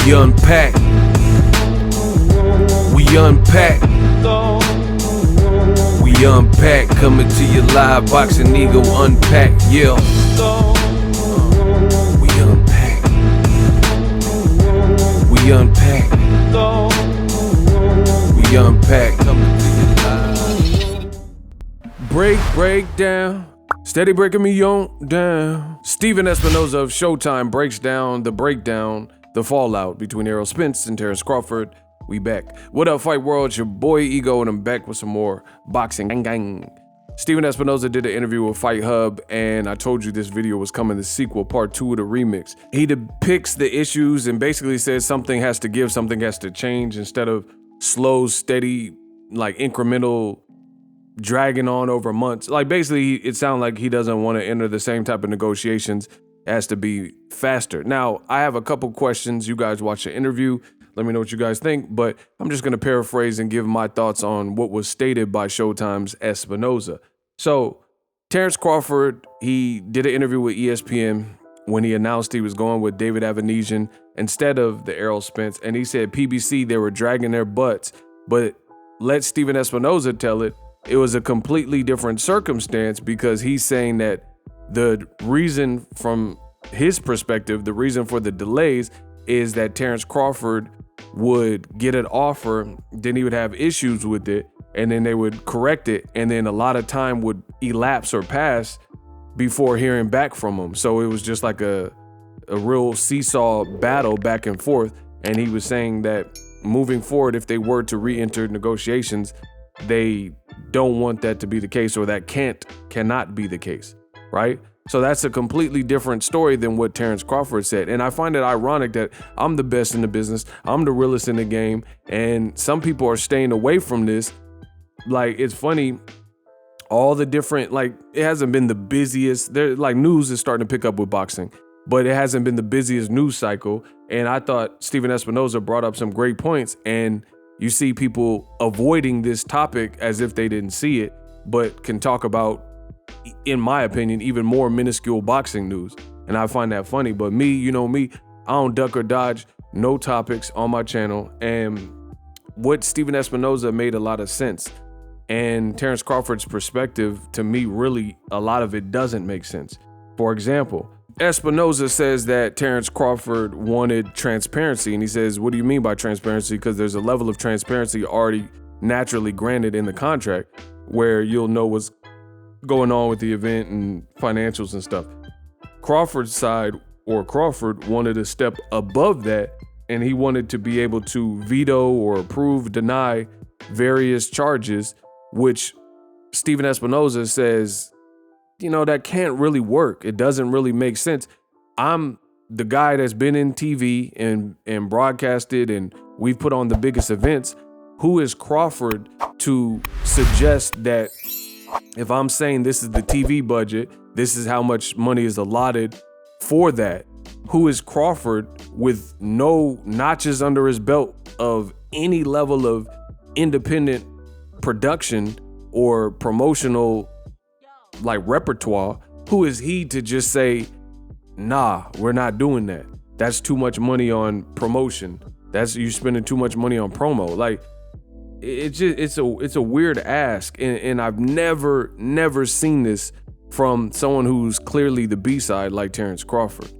We unpack. We unpack. We unpack. Coming to you live. Boxingego unpack. Yeah. We unpack. We unpack. We unpack. Coming to you live. Break down. Steady breaking me on down. Steven Espinoza of Showtime breaks down the breakdown, the fallout between Errol Spence and Terence Crawford. We back. What up, Fight World? It's your boy Ego, and I'm back with some more boxing gang. Steven Espinoza did an interview with Fight Hub, and I told you this video was coming, the sequel, part 2 of the remix. He depicts the issues and basically says something has to give, something has to change, instead of slow, steady, like incremental dragging on over months. Like basically, it sounds like he doesn't want to enter the same type of negotiations. It has to be faster. Now, I have a couple questions. You guys watch the interview. Let me know what you guys think, but I'm just going to paraphrase and give my thoughts on what was stated by Showtime's Espinoza. So, Terence Crawford, he did an interview with ESPN when he announced he was going with David Avanesian instead of the Errol Spence, and he said PBC, they were dragging their butts, but let Steven Espinoza tell it. It was a completely different circumstance, because he's saying that the reason from his perspective, the reason for the delays is that Terence Crawford would get an offer, then he would have issues with it, and then they would correct it, and then a lot of time would elapse or pass before hearing back from him. So it was just like a real seesaw battle back and forth, and he was saying that moving forward, if they were to re-enter negotiations, they don't want that to be the case, or that cannot be the case, right? So that's a completely different story than what Terence Crawford said. And I find it ironic that I'm the best in the business, I'm the realest in the game, and some people are staying away from this. Like, it's funny, all the different, like, it hasn't been the busiest, news is starting to pick up with boxing, but it hasn't been the busiest news cycle. And I thought Steven Espinoza brought up some great points, and you see people avoiding this topic as if they didn't see it, but can talk about, in my opinion, even more minuscule boxing news. And I find that funny. But me, you know me, I don't duck or dodge no topics on my channel. And what Steven Espinoza made a lot of sense. And Terence Crawford's perspective, to me, really, a lot of it doesn't make sense. For example, Espinoza says that Terence Crawford wanted transparency, and he says, what do you mean by transparency? Because there's a level of transparency already naturally granted in the contract where you'll know what's going on with the event and financials and stuff. Crawford's side, or Crawford, wanted a step above that, and he wanted to be able to veto or approve, deny various charges, which Steven Espinoza says, you know, that can't really work. It doesn't really make sense. I'm the guy that's been in TV and broadcasted, and we've put on the biggest events. Who is Crawford to suggest that if I'm saying this is the TV budget, this is how much money is allotted for that? Who is Crawford with no notches under his belt of any level of independent production or promotional repertoire? Who is he to just say, nah, we're not doing that? That's too much money on promotion. That's you spending too much money on promo. Like, it's a weird ask, and I've never seen this from someone who's clearly the B-side like Terence Crawford,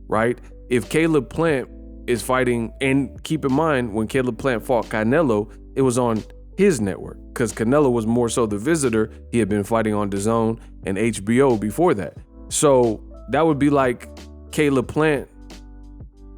right? If Caleb Plant is fighting, and keep in mind, when Caleb Plant fought Canelo, it was on his network, because Canelo was more so the visitor. He had been fighting on DAZN and HBO before that. So that would be like Caleb Plant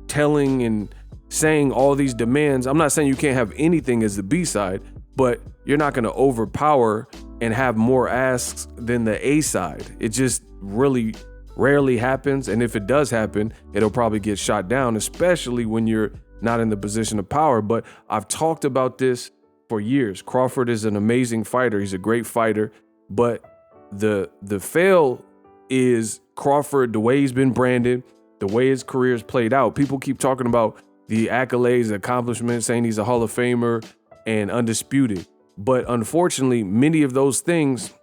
telling and saying all these demands. I'm not saying you can't have anything as the B-side, but you're not going to overpower and have more asks than the A-side. It just really rarely happens. And if it does happen, it'll probably get shot down, especially when you're not in the position of power. But I've talked about this for years. Crawford is an amazing fighter. He's a great fighter. But the fail is Crawford, the way he's been branded, the way his career's played out. People keep talking about the accolades, the accomplishments, saying he's a Hall of Famer and undisputed. But unfortunately, many of those things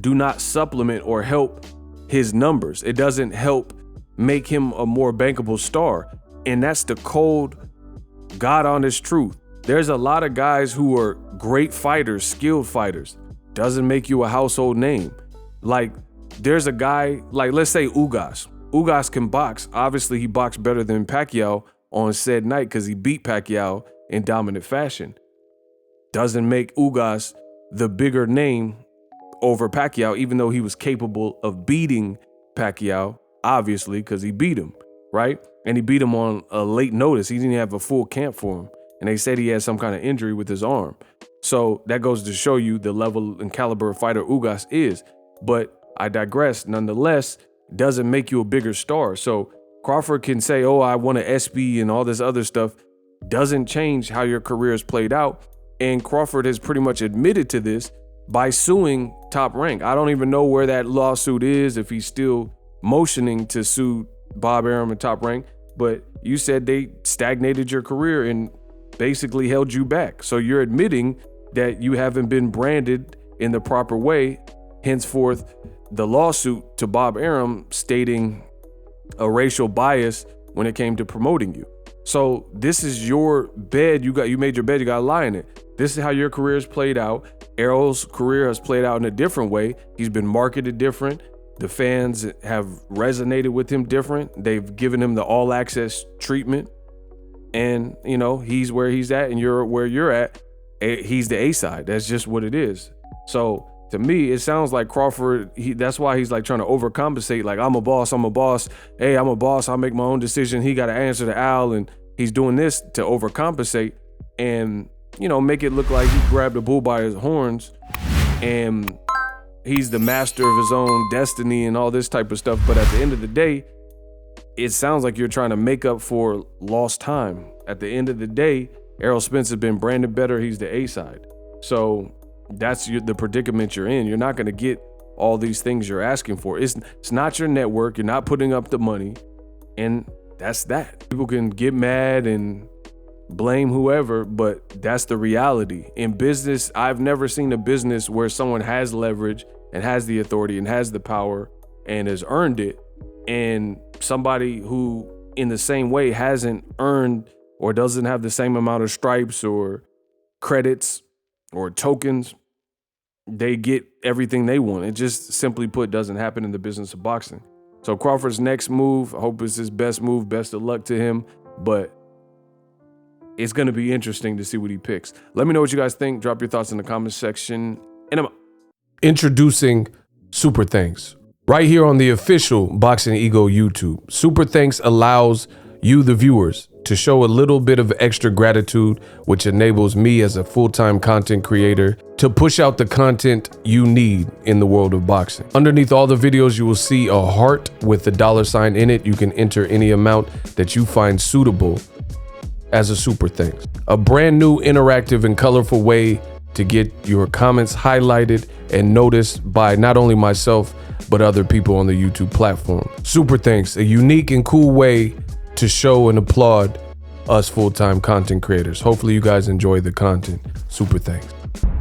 do not supplement or help his numbers. It doesn't help make him a more bankable star. And that's the cold, God honest truth. There's a lot of guys who are great fighters, skilled fighters. Doesn't make you a household name. Like, there's a guy, like, let's say Ugas. Ugas can box. Obviously, he boxed better than Pacquiao on said night because he beat Pacquiao in dominant fashion. Doesn't make Ugas the bigger name over Pacquiao, even though he was capable of beating Pacquiao, obviously, because he beat him, right? And he beat him on a late notice. He didn't have a full camp for him. And they said he had some kind of injury with his arm. So that goes to show you the level and caliber of fighter Ugas is. But I digress. Nonetheless, doesn't make you a bigger star. So Crawford can say, oh, I want an SB and all this other stuff. Doesn't change how your career is played out. And Crawford has pretty much admitted to this by suing Top Rank. I don't even know where that lawsuit is, if he's still motioning to sue Bob Arum and Top Rank. But you said they stagnated your career and basically held you back. So you're admitting that you haven't been branded in the proper way. Henceforth, the lawsuit to Bob Arum stating a racial bias when it came to promoting you. So this is your bed. You made your bed. You got to lie in it. This is how your career has played out. Errol's career has played out in a different way. He's been marketed different. The fans have resonated with him different. They've given him the all access treatment. And, you know, he's where he's at and you're where you're at. He's the A side. That's just what it is. So to me, it sounds like Crawford, that's why he's like trying to overcompensate. Like, I'm a boss. Hey, I'm a boss. I'll make my own decision. He got to answer to Al, and he's doing this to overcompensate and, you know, make it look like he grabbed a bull by his horns and he's the master of his own destiny and all this type of stuff. But at the end of the day, it sounds like you're trying to make up for lost time. At the end of the day, Errol Spence has been branded better. He's the A side. So that's the predicament you're in. You're not going to get all these things you're asking for. It's not your network. You're not putting up the money. And that's that. People can get mad and blame whoever, but that's the reality. In business, I've never seen a business where someone has leverage and has the authority and has the power and has earned it, and somebody who in the same way hasn't earned or doesn't have the same amount of stripes or credits or tokens, they get everything they want. It just, simply put, doesn't happen in the business of boxing. So Crawford's next move, I hope it's his best move. Best of luck to him. But it's going to be interesting to see what he picks. Let me know what you guys think. Drop your thoughts in the comment section. And I'm introducing Super Thanks right here on the official Boxingego YouTube. Super Thanks allows you, the viewers, to show a little bit of extra gratitude, which enables me as a full-time content creator to push out the content you need in the world of boxing. Underneath all the videos, you will see a heart with the $sign in it. You can enter any amount that you find suitable as a super thanks. A brand new interactive and colorful way to get your comments highlighted and noticed by not only myself, but other people on the YouTube platform. Super thanks, a unique and cool way to show and applaud us full-time content creators. Hopefully you guys enjoy the content. Super thanks.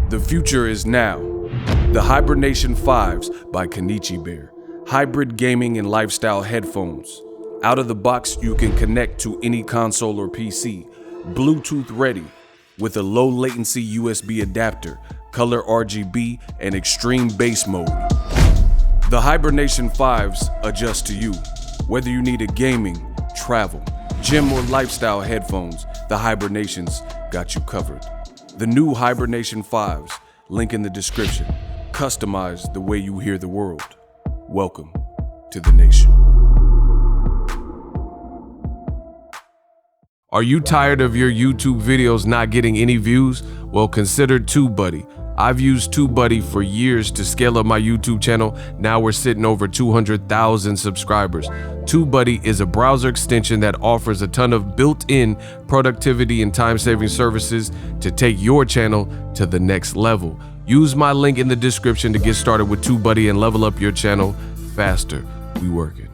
The future is now. The Hibernation 5s by Kenichi Bear. Hybrid gaming and lifestyle headphones. Out of the box, you can connect to any console or PC. Bluetooth ready with a low latency USB adapter, color RGB, and extreme bass mode. The Hibernation 5s adjust to you. Whether you need a gaming, travel, gym, or lifestyle headphones, the Hibernations got you covered. The new Hibernation 5s, link in the description. Customize the way you hear the world. Welcome to the nation. Are you tired of your YouTube videos not getting any views? Well, consider TubeBuddy. I've used TubeBuddy for years to scale up my YouTube channel. Now we're sitting over 200,000 subscribers. TubeBuddy is a browser extension that offers a ton of built-in productivity and time-saving services to take your channel to the next level. Use my link in the description to get started with TubeBuddy and level up your channel faster. We working.